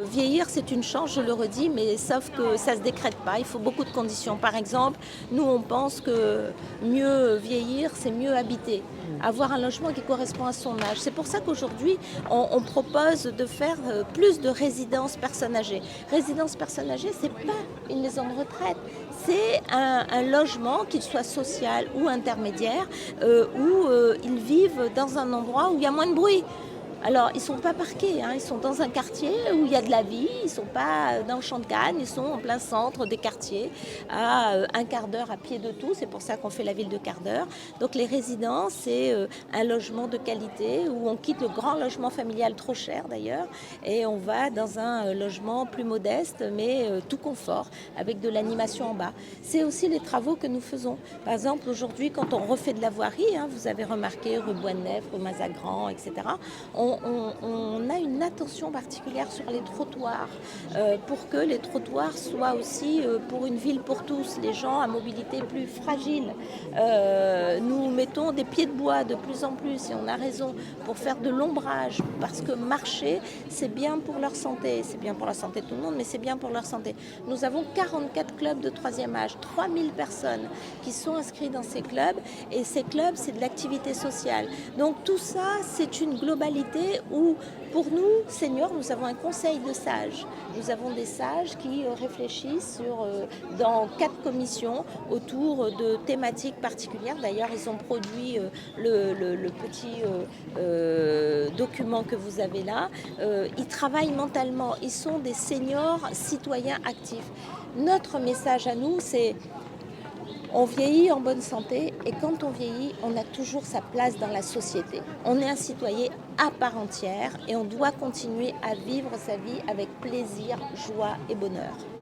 Vieillir, c'est une chance, je le redis, mais sauf que ça ne se décrète pas. Il faut beaucoup de conditions. Par exemple, nous, on pense que mieux vieillir, c'est mieux habiter, avoir un logement qui correspond à son âge. C'est pour ça qu'aujourd'hui, on propose de faire plus de résidences personnes âgées. Résidence personnes âgées, c'est pas une maison de retraite, c'est un logement, qu'il soit social ou intermédiaire, où ils vivent dans un endroit où il y a moins de bruit. Alors, ils ne sont pas parqués, hein, ils sont dans un quartier où il y a de la vie, ils ne sont pas dans le champ de Cannes, ils sont en plein centre des quartiers, à un quart d'heure à pied de tout, c'est pour ça qu'on fait la ville de quart d'heure. Donc les résidences, c'est un logement de qualité où on quitte le grand logement familial trop cher d'ailleurs, et on va dans un logement plus modeste, mais tout confort, avec de l'animation en bas. C'est aussi les travaux que nous faisons. Par exemple, aujourd'hui, quand on refait de la voirie, hein, vous avez remarqué rue Bois-de-Nef, rue Mazagran, etc., on a une attention particulière sur les trottoirs pour que les trottoirs soient aussi pour une ville pour tous, les gens à mobilité plus fragile. Nous mettons des pieds de bois de plus en plus, et on a raison, pour faire de l'ombrage, parce que marcher, c'est bien pour leur santé, c'est bien pour la santé de tout le monde, mais c'est bien pour leur santé. Nous avons 44 clubs de troisième âge, 3000 personnes qui sont inscrites dans ces clubs, et ces clubs, c'est de l'activité sociale. Donc tout ça, c'est une globalité où, pour nous, seniors, nous avons un conseil de sages. Nous avons des sages qui réfléchissent dans 4 commissions autour de thématiques particulières. D'ailleurs, ils ont produit le petit document que vous avez là. Ils travaillent mentalement. Ils sont des seniors citoyens actifs. Notre message à nous, c'est: on vieillit en bonne santé, et quand on vieillit, on a toujours sa place dans la société. On est un citoyen à part entière et on doit continuer à vivre sa vie avec plaisir, joie et bonheur.